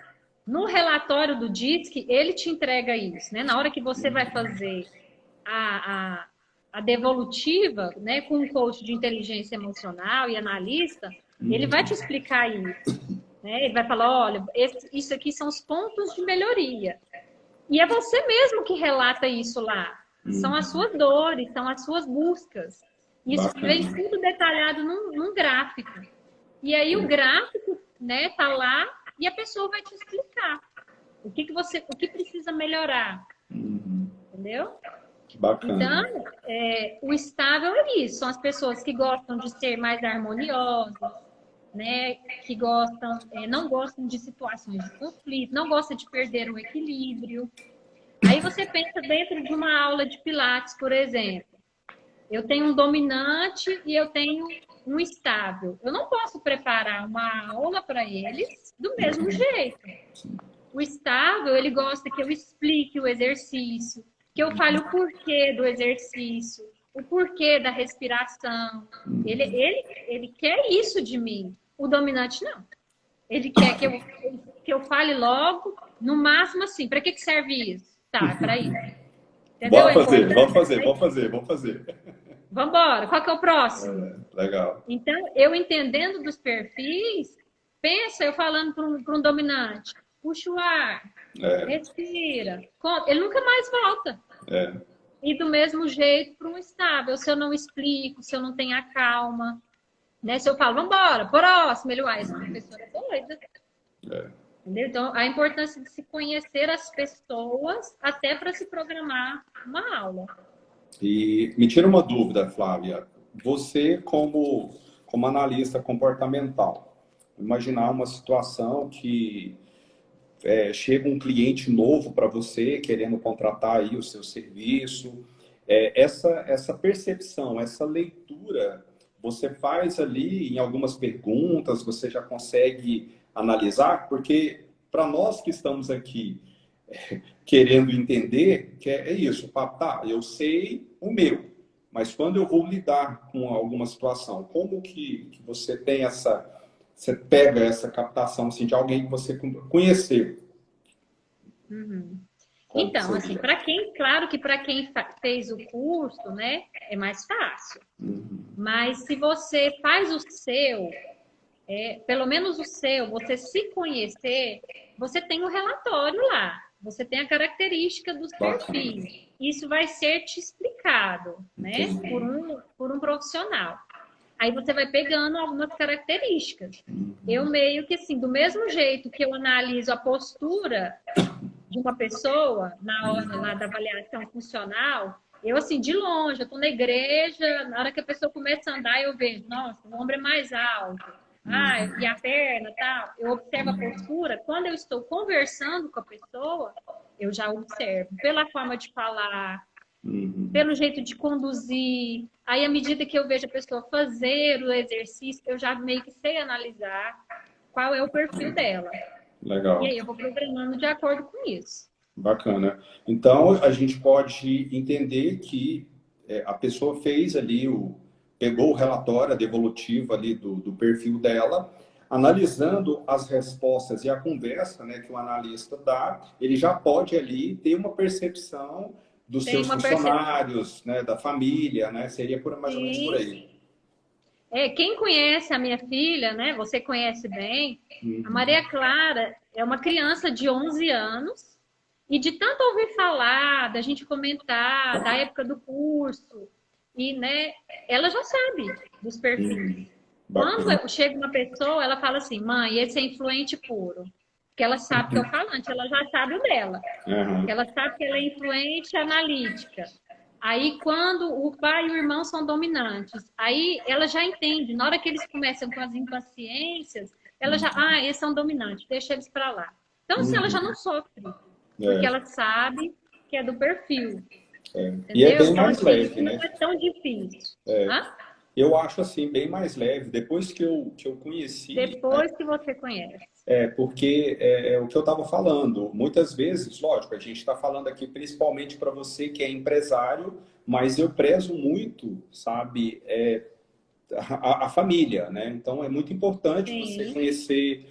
[SPEAKER 2] no relatório do DISC, ele te entrega isso, né? Na hora que você vai fazer a devolutiva, né, com um coach de inteligência emocional e analista, ele vai te explicar isso. né? Ele vai falar, olha, isso aqui são os pontos de melhoria. E é você mesmo que relata isso lá. São as suas dores, são as suas buscas. Isso vem tudo detalhado num gráfico. E aí o gráfico, né, tá lá e a pessoa vai te explicar o que precisa melhorar. Entendeu?
[SPEAKER 1] Bacana.
[SPEAKER 2] Então, o estável é isso. São as pessoas que gostam de ser mais harmoniosas, né, que gostam, não gostam de situações de conflito, não gostam de perder o equilíbrio. Aí você pensa dentro de uma aula de Pilates, por exemplo. Eu tenho um dominante e eu tenho um estável. Eu não posso preparar uma aula para eles do mesmo jeito. O estável, ele gosta que eu explique o exercício, que eu fale o porquê do exercício, o porquê da respiração. Ele quer isso de mim. O dominante, não. Ele quer que eu fale logo, no máximo assim, para que serve isso? Tá, para isso. Entendeu?
[SPEAKER 1] Vamos fazer.
[SPEAKER 2] Vamos embora. Qual que é o próximo?
[SPEAKER 1] Legal.
[SPEAKER 2] Então, eu entendendo dos perfis, pensa eu falando para um dominante, puxa o ar, respira, ele nunca mais volta. E do mesmo jeito para um estável, se eu não explico, se eu não tenho a calma, né? Se eu falo, vamos embora, próximo, ele, essa professora é doida. Entendeu? Então, a importância de se conhecer as pessoas até para se programar uma aula.
[SPEAKER 1] E me tira uma dúvida, Flávia. Você, como analista comportamental, imaginar uma situação que chega um cliente novo para você, querendo contratar aí o seu serviço. Essa percepção, essa leitura, você faz ali em algumas perguntas, você já consegue analisar? Porque para nós que estamos aqui querendo entender, que é isso, tá, eu sei o meu, mas quando eu vou lidar com alguma situação, como que você tem você pega essa captação assim, de alguém que você conheceu?
[SPEAKER 2] Então, assim, claro que para quem fez o curso, né, é mais fácil. Mas se você faz o seu, pelo menos o seu, você se conhecer, você tem o relatório lá. Você tem a característica dos perfis. Isso vai ser te explicado, né? Por um profissional. Aí você vai pegando algumas características. Eu meio que assim, do mesmo jeito que eu analiso a postura de uma pessoa na hora lá da avaliação funcional, eu assim, de longe, eu tô na igreja, na hora que a pessoa começa a andar, eu vejo, nossa, o ombro é mais alto. E a perna, tal. Eu observo a postura. Quando eu estou conversando com a pessoa, eu já observo. Pela forma de falar, pelo jeito de conduzir. Aí, à medida que eu vejo a pessoa fazer o exercício, eu já meio que sei analisar qual é o perfil dela.
[SPEAKER 1] Legal.
[SPEAKER 2] E aí, eu vou programando de acordo com isso.
[SPEAKER 1] Bacana. Então, a gente pode entender que a pessoa fez ali pegou o relatório, a devolutiva ali do perfil dela, analisando as respostas e a conversa, né, que o analista dá, ele já pode ali ter uma percepção dos seus funcionários, né, da família, né? Seria mais ou menos por aí.
[SPEAKER 2] Quem conhece a minha filha, né, você conhece bem, a Maria Clara é uma criança de 11 anos e de tanto ouvir falar, da gente comentar, da época do curso, e, né, ela já sabe dos perfis. Quando chega uma pessoa, ela fala assim, mãe, esse é influente puro. Porque ela sabe que é o falante, ela já sabe o dela. Ela sabe que ela é influente analítica. Aí, quando o pai e o irmão são dominantes, aí ela já entende. Na hora que eles começam com as impaciências, ela já, esses são dominantes, deixa eles para lá. Então, assim, ela já não sofre. Porque ela sabe que é do perfil.
[SPEAKER 1] E é bem mais leve, né?
[SPEAKER 2] Não é tão difícil.
[SPEAKER 1] Eu acho assim, bem mais leve. Depois que eu conheci...
[SPEAKER 2] Depois que você conhece.
[SPEAKER 1] Porque é o que eu estava falando. Muitas vezes, lógico, a gente está falando aqui principalmente para você que é empresário, mas eu prezo muito, sabe, a família, né? Então, é muito importante você conhecer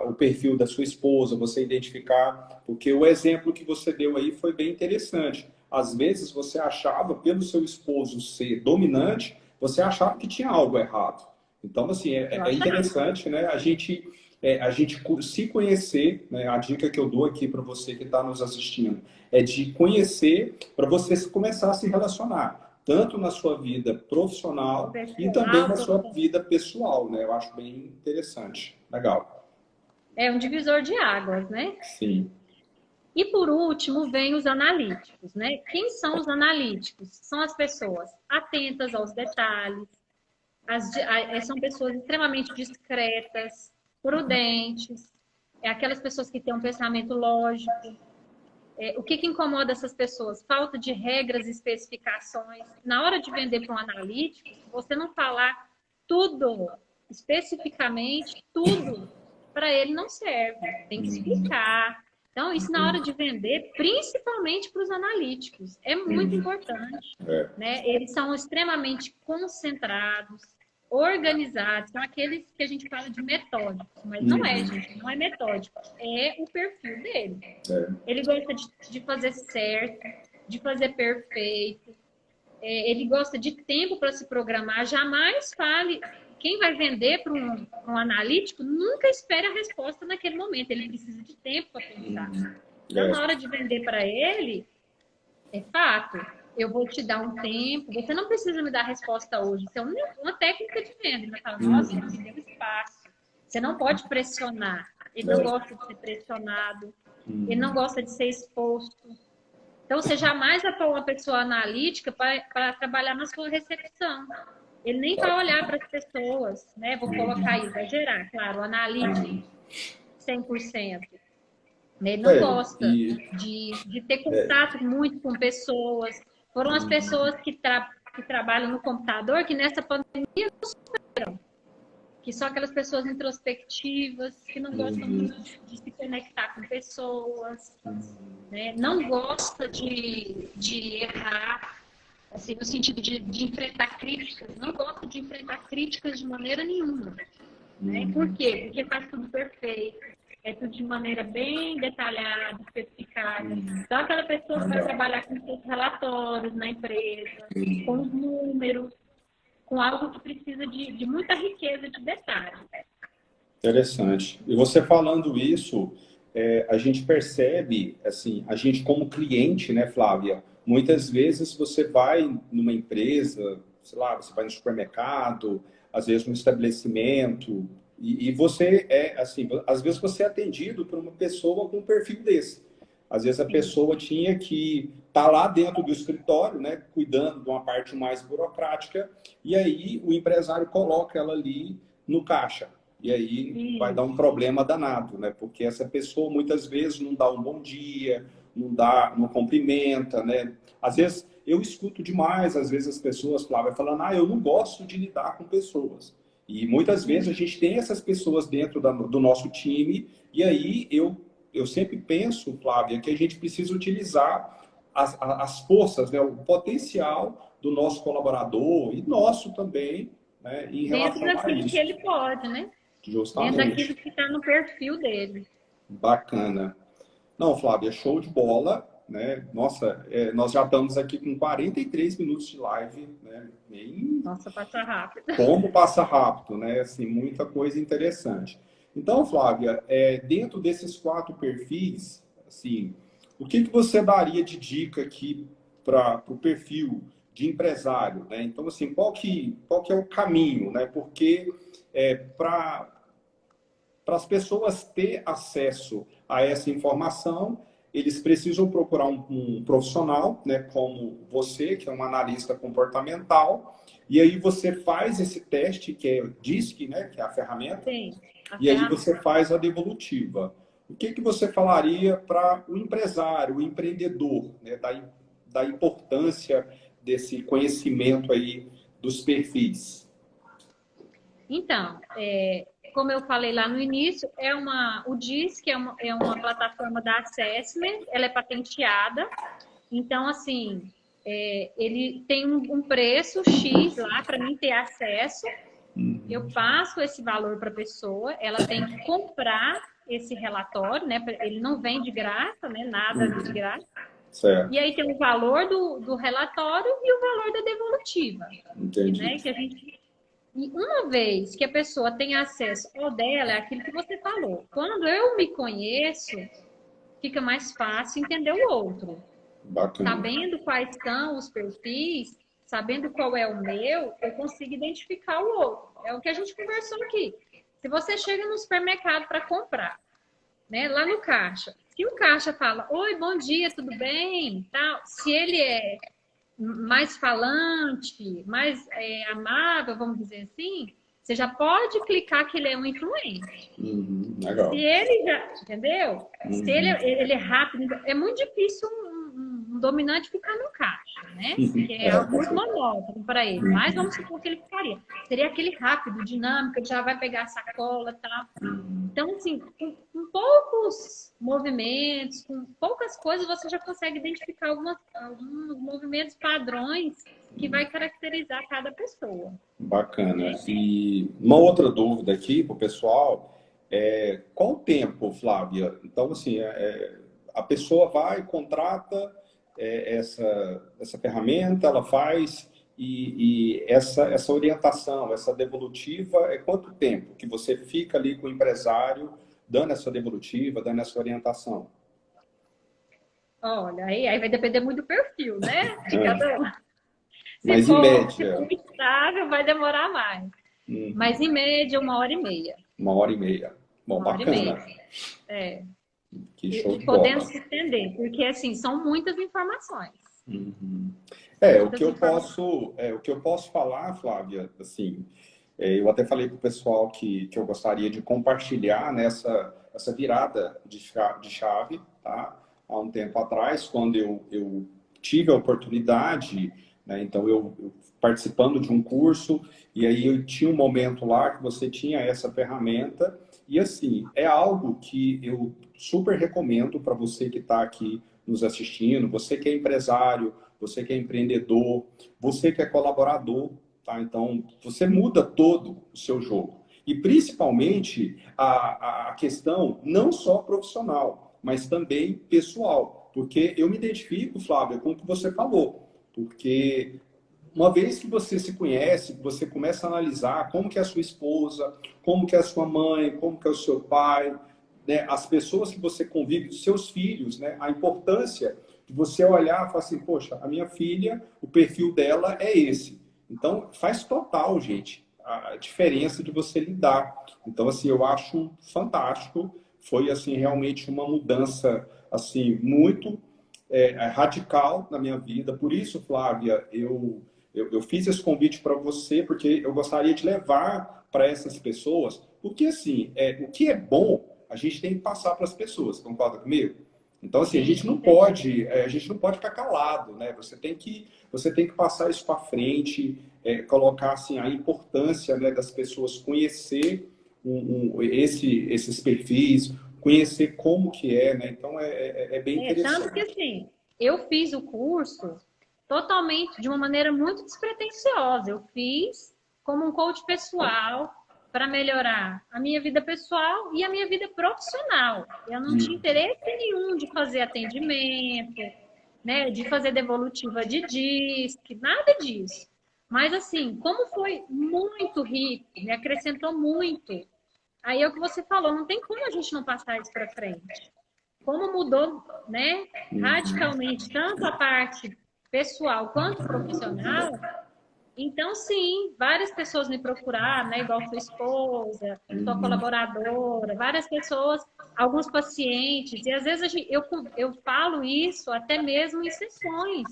[SPEAKER 1] o perfil da sua esposa, você identificar, porque o exemplo que você deu aí foi bem interessante. Às vezes, você achava, pelo seu esposo ser dominante, você achava que tinha algo errado. Então, assim, é interessante, né? A gente se conhecer, né? A dica que eu dou aqui para você que está nos assistindo é de conhecer para você começar a se relacionar, tanto na sua vida profissional e também na sua vida pessoal, né? Eu acho bem interessante. Legal.
[SPEAKER 2] É um divisor de águas, né?
[SPEAKER 1] Sim.
[SPEAKER 2] E por último, vem os analíticos, né? Quem são os analíticos? São as pessoas atentas aos detalhes, são pessoas extremamente discretas, prudentes, aquelas pessoas que têm um pensamento lógico. O que incomoda essas pessoas? Falta de regras e especificações. Na hora de vender para um analítico, se você não falar tudo, especificamente, tudo, para ele não serve. Tem que explicar. Então, isso na hora de vender, principalmente para os analíticos, é muito importante. Né? Eles são extremamente concentrados, organizados, são aqueles que a gente fala de metódicos, mas não é, gente, não é metódico, é o perfil dele. Ele gosta de fazer certo, de fazer perfeito, ele gosta de tempo para se programar, jamais fale. Quem vai vender para um analítico nunca espere a resposta naquele momento, ele precisa de tempo para pensar. Então, na hora de vender para ele, é fato, eu vou te dar um tempo, você não precisa me dar a resposta hoje, isso é uma técnica de venda. Ele vai falar, nossa, me deu espaço. Você não pode pressionar, ele não gosta de ser pressionado, ele não gosta de ser exposto. Então, você jamais vai pôr uma pessoa analítica para trabalhar na sua recepção. Ele nem vai olhar para as pessoas, né? Vou colocar aí, exagerar, claro, o analítico 100%. Ele não gosta de ter contato muito com pessoas. Foram as pessoas que trabalham no computador que nessa pandemia não superam. Que são aquelas pessoas introspectivas, que não gostam muito de se conectar com pessoas, né? Não gosta de errar, assim, no sentido de enfrentar críticas. Não gosta de enfrentar críticas de maneira nenhuma. Né? Por quê? Porque faz tudo perfeito. É tudo de maneira bem detalhada, especificada. Então, aquela pessoa que vai trabalhar com seus relatórios na empresa, com os números, com algo que precisa de muita riqueza de detalhes.
[SPEAKER 1] Interessante. E você falando isso, a gente percebe, assim, a gente como cliente, né, Flávia? Muitas vezes você vai numa empresa, sei lá, você vai no supermercado, às vezes no estabelecimento, e você assim, às vezes você é atendido por uma pessoa com um perfil desse. Às vezes a pessoa tinha que estar lá dentro do escritório, né, cuidando de uma parte mais burocrática, e aí o empresário coloca ela ali no caixa. E aí vai dar um problema danado, né? Porque essa pessoa muitas vezes não dá um bom dia, não cumprimenta, né? Às vezes eu escuto demais, às vezes as pessoas, Flávia, falando, eu não gosto de lidar com pessoas. E muitas vezes a gente tem essas pessoas dentro do nosso time, e aí eu sempre penso, Flávia, que a gente precisa utilizar as forças, né, o potencial do nosso colaborador e nosso também, né, em relação a isso.
[SPEAKER 2] Dentro daquilo que ele pode, né?
[SPEAKER 1] Justamente.
[SPEAKER 2] Dentro daquilo que está no perfil dele.
[SPEAKER 1] Bacana. Não, Flávia, show de bola, né? Nossa, nós já estamos aqui com 43 minutos de live, né?
[SPEAKER 2] Nossa, passa rápido.
[SPEAKER 1] Como passa rápido, né? Assim, muita coisa interessante. Então, Flávia, dentro desses 4 perfis, assim, o que você daria de dica aqui para o perfil de empresário, né? Então, assim, qual que é o caminho, né? Porque para as pessoas ter acesso a essa informação, eles precisam procurar um profissional, né, como você, que é um analista comportamental, e aí você faz esse teste, que é o DISC, né, que é a ferramenta,
[SPEAKER 2] Sim,
[SPEAKER 1] e aí você faz a devolutiva. O que você falaria para o empresário, o empreendedor, né, da importância desse conhecimento aí dos perfis?
[SPEAKER 2] Então, como eu falei lá no início, o DISC é uma plataforma da Assessment, ela é patenteada. Então, assim, ele tem um preço X lá para mim ter acesso. Eu passo esse valor para a pessoa, ela tem que comprar esse relatório, né? Ele não vem de graça, né? Nada de graça.
[SPEAKER 1] Certo.
[SPEAKER 2] E aí tem o valor do relatório e o valor da devolutiva.
[SPEAKER 1] Entendi.
[SPEAKER 2] Né? Que a gente E uma vez que a pessoa tem acesso ao dela, é aquilo que você falou. Quando eu me conheço, fica mais fácil entender o outro.
[SPEAKER 1] Bacana.
[SPEAKER 2] Sabendo quais são os perfis, sabendo qual é o meu, eu consigo identificar o outro. É o que a gente conversou aqui. Se você chega no supermercado para comprar, né, lá no caixa, se o caixa fala, oi, bom dia, tudo bem? Tal, se ele é mais falante, mais amável, vamos dizer assim, você já pode clicar que ele é um influente.
[SPEAKER 1] Legal.
[SPEAKER 2] Se ele já, entendeu? Se ele é rápido, é muito difícil um dominante ficar no caixa, né? Que é algo muito monótono para ele. Mas vamos supor que ele ficaria. Seria aquele rápido, dinâmico, ele já vai pegar a sacola e tal. Então, assim, com poucos movimentos, com poucas coisas, você já consegue identificar alguns movimentos padrões que vai caracterizar cada pessoa.
[SPEAKER 1] Bacana. E uma outra dúvida aqui para o pessoal qual o tempo, Flávia? Então, assim, a pessoa vai, contrata essa ferramenta, ela faz, e essa orientação, essa devolutiva, é quanto tempo que você fica ali com o empresário dando essa devolutiva, dando essa orientação?
[SPEAKER 2] Olha, aí vai depender muito do perfil, né? De cada um.
[SPEAKER 1] Mas em média?
[SPEAKER 2] Se for estável, vai demorar mais. Mas em média, 1h30.
[SPEAKER 1] 1h30. Bom,
[SPEAKER 2] uma hora
[SPEAKER 1] bacana.
[SPEAKER 2] E meia.
[SPEAKER 1] Que show de bola.
[SPEAKER 2] Podendo se estender, porque assim, são muitas informações.
[SPEAKER 1] O que eu posso falar, Flávia, assim, eu até falei para o pessoal que eu gostaria de compartilhar essa virada de chave, tá? Há um tempo atrás, quando eu tive a oportunidade, né, então eu participando de um curso, e aí eu tinha um momento lá que você tinha essa ferramenta, e assim, é algo que eu super recomendo para você que está aqui nos assistindo, você que é empresário, você que é empreendedor, você que é colaborador, tá? Então, você muda todo o seu jogo. E principalmente a questão não só profissional, mas também pessoal. Porque eu me identifico, Flávia, com o que você falou. Porque uma vez que você se conhece, você começa a analisar como que é a sua esposa, como que é a sua mãe, como que é o seu pai, né? As pessoas que você convive, os seus filhos, né? A importância de você olhar e falar assim, poxa, a minha filha, o perfil dela é esse. Então, faz total, gente, a diferença de você lidar. Então, assim, eu acho fantástico. Foi, assim, realmente uma mudança, assim, muito radical na minha vida. Por isso, Flávia, eu fiz esse convite para você, porque eu gostaria de levar para essas pessoas, porque, assim, o que é bom, a gente tem que passar para as pessoas, concorda comigo? Então, assim, a gente não pode ficar calado, né? Você tem que passar isso para frente, colocar, assim, a importância, né, das pessoas conhecer esses perfis, conhecer como que é, né? Então, é bem interessante.
[SPEAKER 2] Tanto que, assim, eu fiz o curso totalmente de uma maneira muito despretensiosa. Eu fiz como um coach pessoal para melhorar a minha vida pessoal e a minha vida profissional. Eu não tinha interesse nenhum de fazer atendimento, né, de fazer devolutiva de DISC, nada disso. Mas, assim, como foi muito rico, me acrescentou muito, aí é o que você falou, não tem como a gente não passar isso para frente. Como mudou, né, radicalmente, tanto a parte pessoal quanto profissional, então, sim, várias pessoas me procuraram, né, igual sua esposa, sua colaboradora, várias pessoas, alguns pacientes, e às vezes eu falo isso até mesmo em sessões,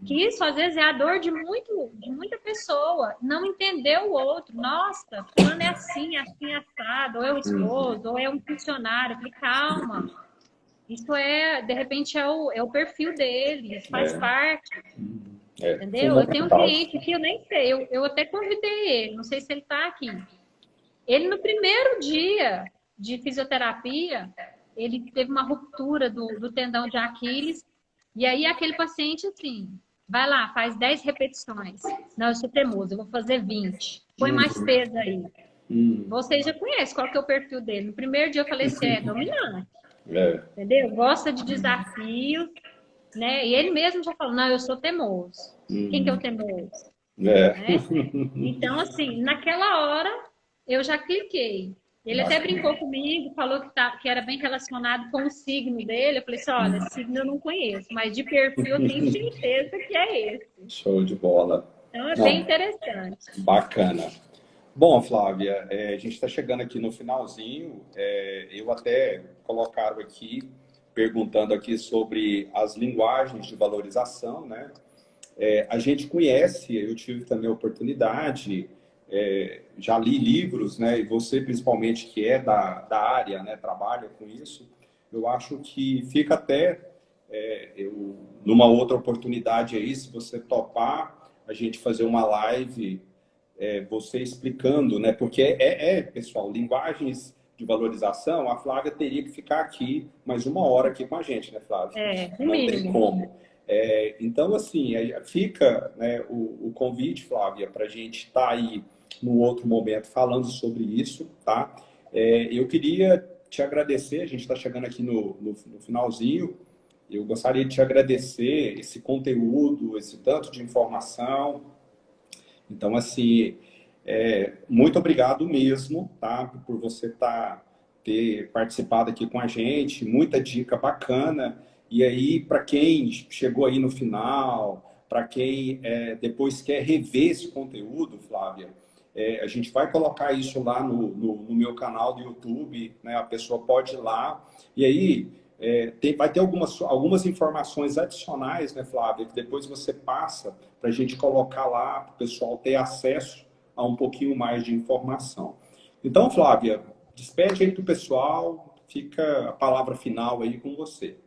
[SPEAKER 2] que isso às vezes é a dor de muita pessoa, não entender o outro. Nossa, fulano é assim, assim, assado, ou é o esposo, ou é um funcionário. Eu falei, calma. Isso de repente, é o perfil dele, isso faz parte. Entendeu? Eu tenho um cliente que eu nem sei, eu até convidei ele, não sei se ele está aqui. Ele, no primeiro dia de fisioterapia, ele teve uma ruptura do tendão de Aquiles, e aí aquele paciente, assim, vai lá, faz 10 repetições. Não, eu sou teimoso, eu vou fazer 20. Põe mais peso aí. Você já conhece qual que é o perfil dele. No primeiro dia eu falei assim, é dominante. Entendeu? Gosta de desafios, né? E ele mesmo já falou, não, eu sou teimoso. Quem que é o teimoso?
[SPEAKER 1] É.
[SPEAKER 2] né? Então, assim, naquela hora eu já cliquei. Ele até brincou comigo, falou que era bem relacionado com o signo dele. Eu falei assim, olha, signo eu não conheço, mas de perfil eu tenho certeza que é esse.
[SPEAKER 1] Show de bola.
[SPEAKER 2] Então é bem
[SPEAKER 1] Não,
[SPEAKER 2] interessante.
[SPEAKER 1] bacana. Bom, Flávia, a gente está chegando aqui no finalzinho. Eu até colocaram aqui, perguntando aqui sobre as linguagens de valorização, né? A gente conhece, eu tive também a oportunidade, já li livros, né? E você, principalmente, que é da área, né? Trabalha com isso. Eu acho que fica até, numa outra oportunidade aí, se você topar, a gente fazer uma live, você explicando, né? Porque pessoal, linguagens de valorização, a Flávia teria que ficar aqui mais 1 hora aqui com a gente, né, Flávia?
[SPEAKER 2] No
[SPEAKER 1] Não
[SPEAKER 2] mínimo.
[SPEAKER 1] tem como. Então, assim, fica, né, o convite, Flávia, para a gente estar aí no outro momento falando sobre isso, tá? Eu queria te agradecer, a gente está chegando aqui no finalzinho, eu gostaria de te agradecer esse conteúdo, esse tanto de informação. Então, assim, muito obrigado mesmo, tá? Por você ter participado aqui com a gente, muita dica bacana. E aí, para quem chegou aí no final, para quem depois quer rever esse conteúdo, Flávia, a gente vai colocar isso lá no meu canal do YouTube, né? A pessoa pode ir lá. E aí, vai ter algumas informações adicionais, né, Flávia, que depois você passa para a gente colocar lá, para o pessoal ter acesso a um pouquinho mais de informação. Então, Flávia, despede aí do pessoal, fica a palavra final aí com você.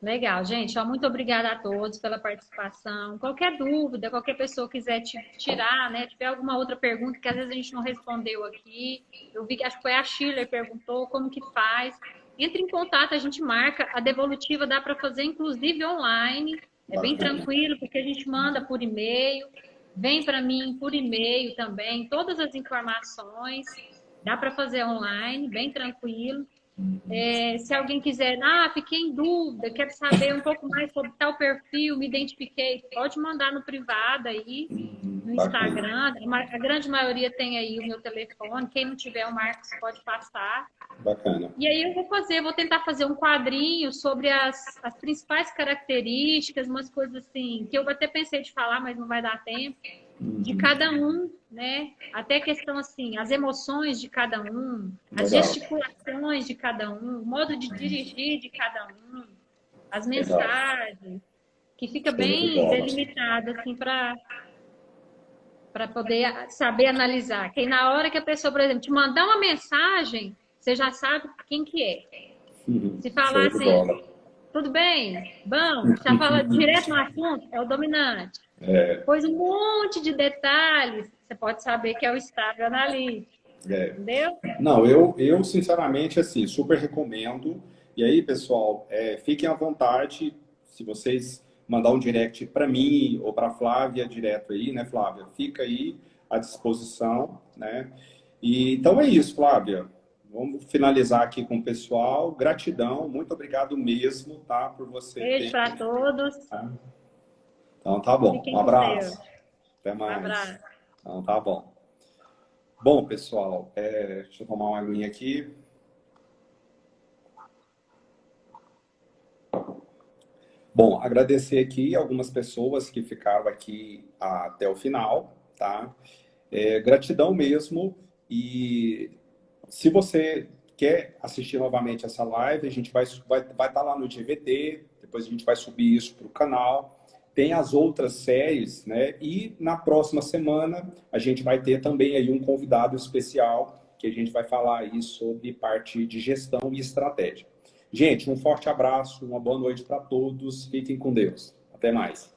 [SPEAKER 2] Legal, gente. Ó, muito obrigada a todos pela participação. Qualquer dúvida, qualquer pessoa quiser tirar, né? Tiver alguma outra pergunta que às vezes a gente não respondeu aqui. Eu vi que acho que foi a Shirley que perguntou como que faz. Entre em contato, a gente marca. A devolutiva dá para fazer, inclusive, online. É bem tranquilo, porque a gente manda por e-mail. Vem para mim por e-mail também, todas as informações. Dá para fazer online, bem tranquilo. Se alguém quiser, fiquei em dúvida, quero saber um pouco mais sobre tal perfil, me identifiquei, pode mandar no privado aí, no Instagram. A grande maioria tem aí o meu telefone. Quem não tiver, o Marcos pode passar.
[SPEAKER 1] Bacana.
[SPEAKER 2] E aí eu vou tentar fazer um quadrinho sobre as principais características, umas coisas assim, que eu até pensei de falar, mas não vai dar tempo, de cada um, né? Até questão assim, as emoções de cada um, as gesticulações de cada um, o modo de dirigir de cada um, as mensagens, que fica bem delimitado assim para poder saber analisar. Que aí, na hora que a pessoa, por exemplo, te mandar uma mensagem, você já sabe quem que é. Se falar assim, tudo bem, bom, já fala direto no assunto, é o dominante. Pois um monte de detalhes, você pode saber que é o estável analítico. Entendeu?
[SPEAKER 1] Não, eu sinceramente, assim, super recomendo. E aí, pessoal, fiquem à vontade, se vocês mandar um direct para mim ou para a Flávia direto aí, né, Flávia? Fica aí à disposição, né? E, então é isso, Flávia. Vamos finalizar aqui com o pessoal. Gratidão, muito obrigado mesmo, tá? Por você
[SPEAKER 2] Beijo para todos.
[SPEAKER 1] Então tá bom.
[SPEAKER 2] Fiquem
[SPEAKER 1] Um abraço.
[SPEAKER 2] com Deus.
[SPEAKER 1] Até mais.
[SPEAKER 2] Um abraço.
[SPEAKER 1] Então tá bom. Bom, pessoal, deixa eu tomar uma aguinha aqui. Bom, agradecer aqui algumas pessoas que ficaram aqui até o final, tá? Gratidão mesmo. E se você quer assistir novamente essa live, a gente vai estar lá no GVT, depois a gente vai subir isso para o canal. Tem as outras séries, né? E na próxima semana a gente vai ter também aí um convidado especial que a gente vai falar aí sobre parte de gestão e estratégia. Gente, um forte abraço, uma boa noite para todos. Fiquem com Deus. Até mais.